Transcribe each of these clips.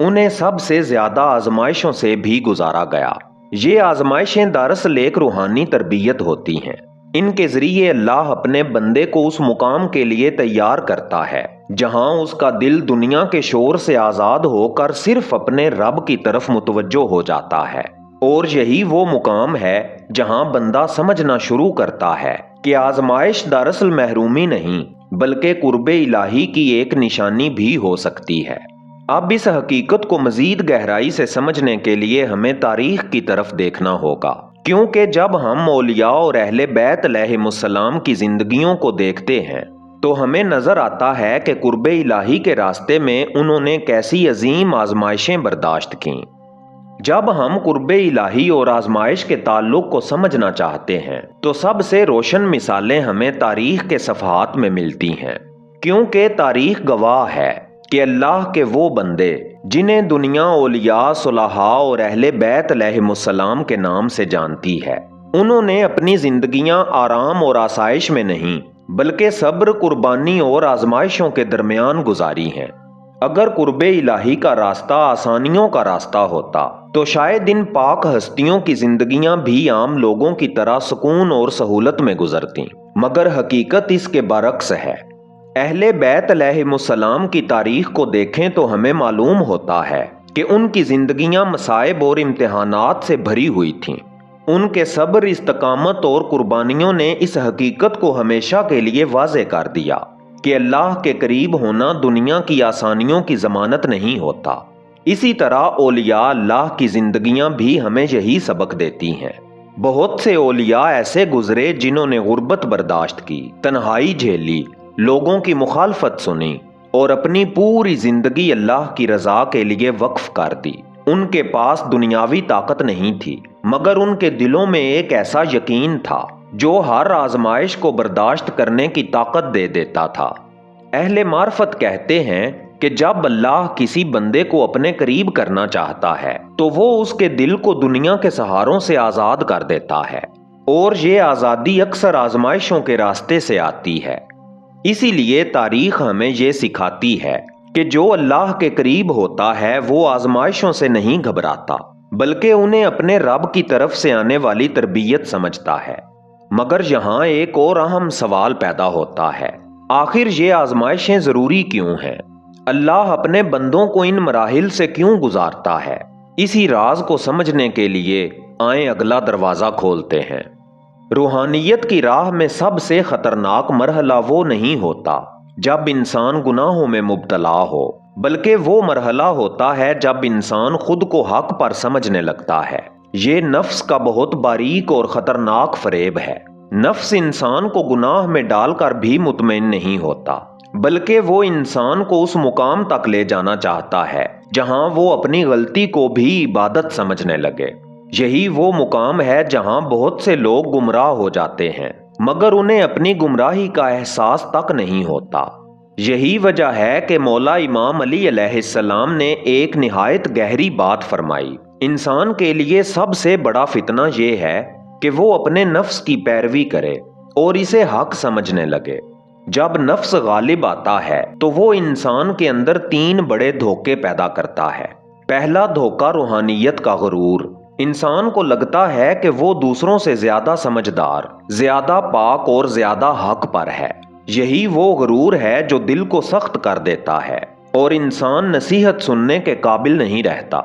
انہیں سب سے زیادہ آزمائشوں سے بھی گزارا گیا۔ یہ آزمائشیں دراصل ایک روحانی تربیت ہوتی ہیں۔ ان کے ذریعے اللہ اپنے بندے کو اس مقام کے لیے تیار کرتا ہے جہاں اس کا دل دنیا کے شور سے آزاد ہو کر صرف اپنے رب کی طرف متوجہ ہو جاتا ہے، اور یہی وہ مقام ہے جہاں بندہ سمجھنا شروع کرتا ہے کہ آزمائش دراصل محرومی نہیں بلکہ قرب الہی کی ایک نشانی بھی ہو سکتی ہے۔ اب اس حقیقت کو مزید گہرائی سے سمجھنے کے لیے ہمیں تاریخ کی طرف دیکھنا ہوگا، کیونکہ جب ہم اولیاء اور اہل بیت علیہم السلام کی زندگیوں کو دیکھتے ہیں تو ہمیں نظر آتا ہے کہ قرب الہی کے راستے میں انہوں نے کیسی عظیم آزمائشیں برداشت کیں۔ جب ہم قرب الہی اور آزمائش کے تعلق کو سمجھنا چاہتے ہیں تو سب سے روشن مثالیں ہمیں تاریخ کے صفحات میں ملتی ہیں، کیونکہ تاریخ گواہ ہے کہ اللہ کے وہ بندے جنہیں دنیا اولیاء، صلحاء اور اہل بیت علیہم السلام کے نام سے جانتی ہے، انہوں نے اپنی زندگیاں آرام اور آسائش میں نہیں بلکہ صبر، قربانی اور آزمائشوں کے درمیان گزاری ہیں۔ اگر قرب الہی کا راستہ آسانیوں کا راستہ ہوتا تو شاید ان پاک ہستیوں کی زندگیاں بھی عام لوگوں کی طرح سکون اور سہولت میں گزرتیں، مگر حقیقت اس کے برعکس ہے۔ اہل بیت علیہم السلام کی تاریخ کو دیکھیں تو ہمیں معلوم ہوتا ہے کہ ان کی زندگیاں مصائب اور امتحانات سے بھری ہوئی تھیں۔ ان کے صبر، استقامت اور قربانیوں نے اس حقیقت کو ہمیشہ کے لیے واضح کر دیا کہ اللہ کے قریب ہونا دنیا کی آسانیوں کی ضمانت نہیں ہوتا۔ اسی طرح اولیاء اللہ کی زندگیاں بھی ہمیں یہی سبق دیتی ہیں۔ بہت سے اولیاء ایسے گزرے جنہوں نے غربت برداشت کی، تنہائی جھیلی، لوگوں کی مخالفت سنی اور اپنی پوری زندگی اللہ کی رضا کے لیے وقف کر دی۔ ان کے پاس دنیاوی طاقت نہیں تھی، مگر ان کے دلوں میں ایک ایسا یقین تھا جو ہر آزمائش کو برداشت کرنے کی طاقت دے دیتا تھا۔ اہل معرفت کہتے ہیں کہ جب اللہ کسی بندے کو اپنے قریب کرنا چاہتا ہے تو وہ اس کے دل کو دنیا کے سہاروں سے آزاد کر دیتا ہے، اور یہ آزادی اکثر آزمائشوں کے راستے سے آتی ہے۔ اسی لیے تاریخ ہمیں یہ سکھاتی ہے کہ جو اللہ کے قریب ہوتا ہے وہ آزمائشوں سے نہیں گھبراتا بلکہ انہیں اپنے رب کی طرف سے آنے والی تربیت سمجھتا ہے۔ مگر یہاں ایک اور اہم سوال پیدا ہوتا ہے، آخر یہ آزمائشیں ضروری کیوں ہیں؟ اللہ اپنے بندوں کو ان مراحل سے کیوں گزارتا ہے؟ اسی راز کو سمجھنے کے لیے آئیں اگلا دروازہ کھولتے ہیں۔ روحانیت کی راہ میں سب سے خطرناک مرحلہ وہ نہیں ہوتا جب انسان گناہوں میں مبتلا ہو، بلکہ وہ مرحلہ ہوتا ہے جب انسان خود کو حق پر سمجھنے لگتا ہے۔ یہ نفس کا بہت باریک اور خطرناک فریب ہے۔ نفس انسان کو گناہ میں ڈال کر بھی مطمئن نہیں ہوتا، بلکہ وہ انسان کو اس مقام تک لے جانا چاہتا ہے جہاں وہ اپنی غلطی کو بھی عبادت سمجھنے لگے۔ یہی وہ مقام ہے جہاں بہت سے لوگ گمراہ ہو جاتے ہیں مگر انہیں اپنی گمراہی کا احساس تک نہیں ہوتا۔ یہی وجہ ہے کہ مولا امام علی علیہ السلام نے ایک نہایت گہری بات فرمائی، انسان کے لیے سب سے بڑا فتنہ یہ ہے کہ وہ اپنے نفس کی پیروی کرے اور اسے حق سمجھنے لگے۔ جب نفس غالب آتا ہے تو وہ انسان کے اندر 3 بڑے دھوکے پیدا کرتا ہے۔ پہلا دھوکہ روحانیت کا غرور۔ انسان کو لگتا ہے کہ وہ دوسروں سے زیادہ سمجھدار، زیادہ پاک اور زیادہ حق پر ہے۔ یہی وہ غرور ہے جو دل کو سخت کر دیتا ہے اور انسان نصیحت سننے کے قابل نہیں رہتا۔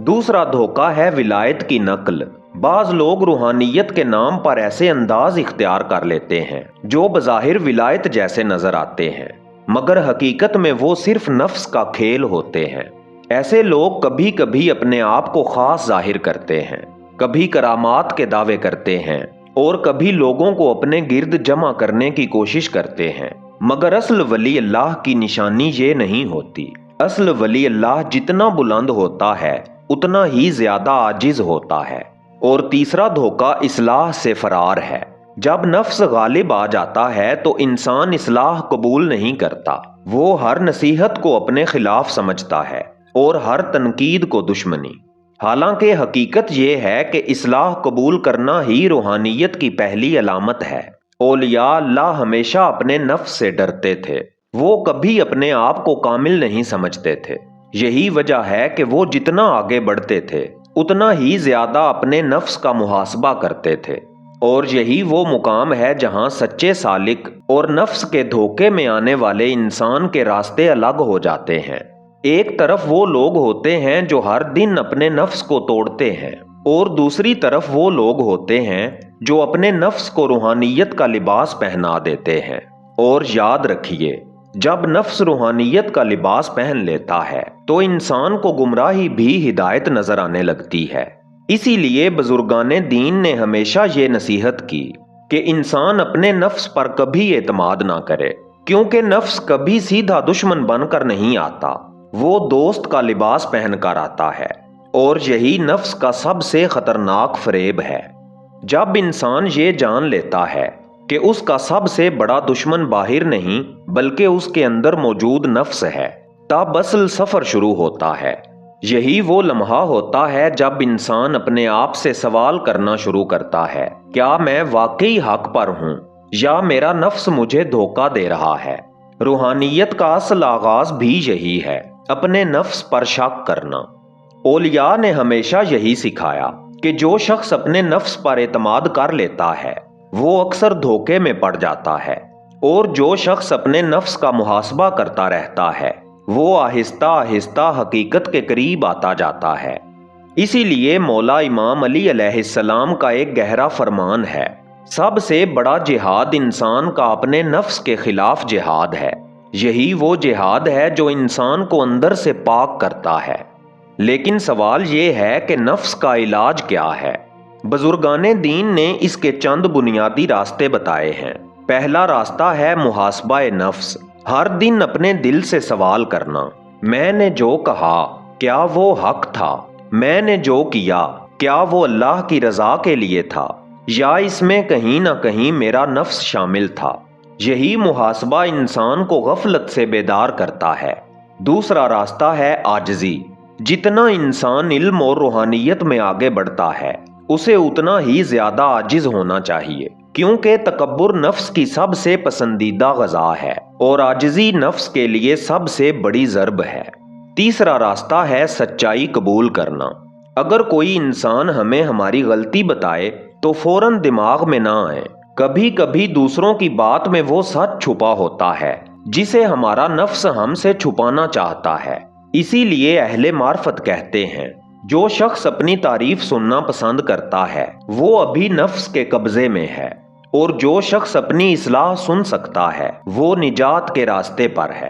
دوسرا دھوکہ ہے ولایت کی نقل۔ بعض لوگ روحانیت کے نام پر ایسے انداز اختیار کر لیتے ہیں جو بظاہر ولایت جیسے نظر آتے ہیں، مگر حقیقت میں وہ صرف نفس کا کھیل ہوتے ہیں۔ ایسے لوگ کبھی کبھی اپنے آپ کو خاص ظاہر کرتے ہیں، کبھی کرامات کے دعوے کرتے ہیں اور کبھی لوگوں کو اپنے گرد جمع کرنے کی کوشش کرتے ہیں، مگر اصل ولی اللہ کی نشانی یہ نہیں ہوتی۔ اصل ولی اللہ جتنا بلند ہوتا ہے اتنا ہی زیادہ عاجز ہوتا ہے۔ اور تیسرا دھوکہ اصلاح سے فرار ہے۔ جب نفس غالب آ جاتا ہے تو انسان اصلاح قبول نہیں کرتا، وہ ہر نصیحت کو اپنے خلاف سمجھتا ہے اور ہر تنقید کو دشمنی۔ حالانکہ حقیقت یہ ہے کہ اصلاح قبول کرنا ہی روحانیت کی پہلی علامت ہے۔ اولیاء اللہ ہمیشہ اپنے نفس سے ڈرتے تھے، وہ کبھی اپنے آپ کو کامل نہیں سمجھتے تھے۔ یہی وجہ ہے کہ وہ جتنا آگے بڑھتے تھے اتنا ہی زیادہ اپنے نفس کا محاسبہ کرتے تھے، اور یہی وہ مقام ہے جہاں سچے سالک اور نفس کے دھوکے میں آنے والے انسان کے راستے الگ ہو جاتے ہیں۔ ایک طرف وہ لوگ ہوتے ہیں جو ہر دن اپنے نفس کو توڑتے ہیں، اور دوسری طرف وہ لوگ ہوتے ہیں جو اپنے نفس کو روحانیت کا لباس پہنا دیتے ہیں۔ اور یاد رکھیے، جب نفس روحانیت کا لباس پہن لیتا ہے تو انسان کو گمراہی بھی ہدایت نظر آنے لگتی ہے۔ اسی لیے بزرگان دین نے ہمیشہ یہ نصیحت کی کہ انسان اپنے نفس پر کبھی اعتماد نہ کرے، کیونکہ نفس کبھی سیدھا دشمن بن کر نہیں آتا، وہ دوست کا لباس پہن کر آتا ہے، اور یہی نفس کا سب سے خطرناک فریب ہے۔ جب انسان یہ جان لیتا ہے کہ اس کا سب سے بڑا دشمن باہر نہیں بلکہ اس کے اندر موجود نفس ہے، تب اصل سفر شروع ہوتا ہے۔ یہی وہ لمحہ ہوتا ہے جب انسان اپنے آپ سے سوال کرنا شروع کرتا ہے، کیا میں واقعی حق پر ہوں یا میرا نفس مجھے دھوکہ دے رہا ہے؟ روحانیت کا اصل آغاز بھی یہی ہے، اپنے نفس پر شک کرنا۔ اولیاء نے ہمیشہ یہی سکھایا کہ جو شخص اپنے نفس پر اعتماد کر لیتا ہے وہ اکثر دھوکے میں پڑ جاتا ہے، اور جو شخص اپنے نفس کا محاسبہ کرتا رہتا ہے وہ آہستہ آہستہ حقیقت کے قریب آتا جاتا ہے۔ اسی لیے مولا امام علی علیہ السلام کا ایک گہرا فرمان ہے، سب سے بڑا جہاد انسان کا اپنے نفس کے خلاف جہاد ہے۔ یہی وہ جہاد ہے جو انسان کو اندر سے پاک کرتا ہے۔ لیکن سوال یہ ہے کہ نفس کا علاج کیا ہے؟ بزرگان دین نے اس کے چند بنیادی راستے بتائے ہیں۔ پہلا راستہ ہے محاسبہ نفس، ہر دن اپنے دل سے سوال کرنا، میں نے جو کہا کیا وہ حق تھا؟ میں نے جو کیا کیا وہ اللہ کی رضا کے لیے تھا، یا اس میں کہیں نہ کہیں میرا نفس شامل تھا؟ یہی محاسبہ انسان کو غفلت سے بیدار کرتا ہے۔ دوسرا راستہ ہے عاجزی۔ جتنا انسان علم اور روحانیت میں آگے بڑھتا ہے اسے اتنا ہی زیادہ عاجز ہونا چاہیے، کیونکہ تکبر نفس کی سب سے پسندیدہ غذا ہے اور عاجزی نفس کے لیے سب سے بڑی ضرب ہے۔ تیسرا راستہ ہے سچائی قبول کرنا۔ اگر کوئی انسان ہمیں ہماری غلطی بتائے تو فوراً دماغ میں نہ آئے، کبھی کبھی دوسروں کی بات میں وہ سچ چھپا ہوتا ہے جسے ہمارا نفس ہم سے چھپانا چاہتا ہے۔ اسی لیے اہل معرفت کہتے ہیں، جو شخص اپنی تعریف سننا پسند کرتا ہے وہ ابھی نفس کے قبضے میں ہے، اور جو شخص اپنی اصلاح سن سکتا ہے وہ نجات کے راستے پر ہے۔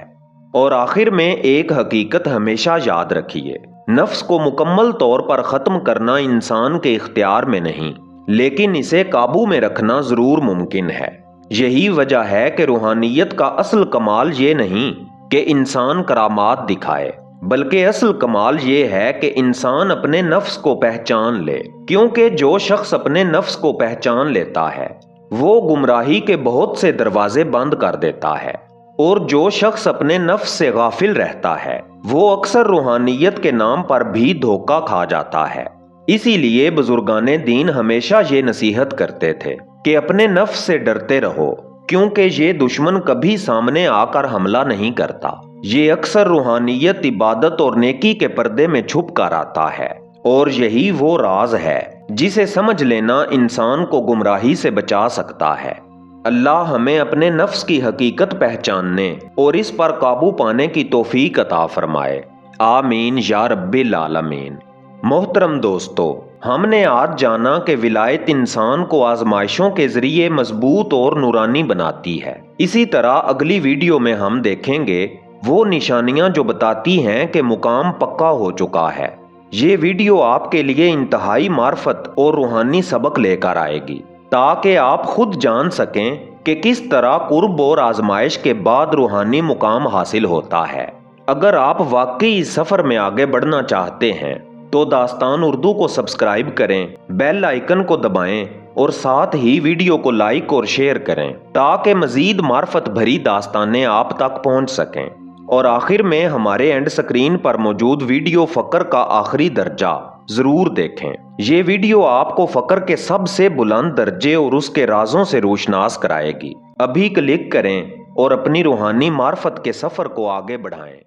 اور آخر میں ایک حقیقت ہمیشہ یاد رکھیے، نفس کو مکمل طور پر ختم کرنا انسان کے اختیار میں نہیں، لیکن اسے قابو میں رکھنا ضرور ممکن ہے۔ یہی وجہ ہے کہ روحانیت کا اصل کمال یہ نہیں کہ انسان کرامات دکھائے، بلکہ اصل کمال یہ ہے کہ انسان اپنے نفس کو پہچان لے، کیونکہ جو شخص اپنے نفس کو پہچان لیتا ہے وہ گمراہی کے بہت سے دروازے بند کر دیتا ہے، اور جو شخص اپنے نفس سے غافل رہتا ہے وہ اکثر روحانیت کے نام پر بھی دھوکہ کھا جاتا ہے۔ اسی لیے بزرگان دین ہمیشہ یہ نصیحت کرتے تھے کہ اپنے نفس سے ڈرتے رہو، کیونکہ یہ دشمن کبھی سامنے آ کر حملہ نہیں کرتا، یہ اکثر روحانیت، عبادت اور نیکی کے پردے میں چھپ کر آتا ہے، اور یہی وہ راز ہے جسے سمجھ لینا انسان کو گمراہی سے بچا سکتا ہے۔ اللہ ہمیں اپنے نفس کی حقیقت پہچاننے اور اس پر قابو پانے کی توفیق عطا فرمائے، آمین یا رب العالمین۔ محترم دوستو، ہم نے آج جانا کہ ولایت انسان کو آزمائشوں کے ذریعے مضبوط اور نورانی بناتی ہے۔ اسی طرح اگلی ویڈیو میں ہم دیکھیں گے وہ نشانیاں جو بتاتی ہیں کہ مقام پکا ہو چکا ہے۔ یہ ویڈیو آپ کے لیے انتہائی معرفت اور روحانی سبق لے کر آئے گی، تاکہ آپ خود جان سکیں کہ کس طرح قرب اور آزمائش کے بعد روحانی مقام حاصل ہوتا ہے۔ اگر آپ واقعی اس سفر میں آگے بڑھنا چاہتے ہیں تو داستان اردو کو سبسکرائب کریں، بیل آئیکن کو دبائیں اور ساتھ ہی ویڈیو کو لائک اور شیئر کریں تاکہ مزید معرفت بھری داستانیں آپ تک پہنچ سکیں۔ اور آخر میں ہمارے اینڈ سکرین پر موجود ویڈیو فقر کا آخری درجہ ضرور دیکھیں۔ یہ ویڈیو آپ کو فقر کے سب سے بلند درجے اور اس کے رازوں سے روشناس کرائے گی۔ ابھی کلک کریں اور اپنی روحانی معرفت کے سفر کو آگے بڑھائیں۔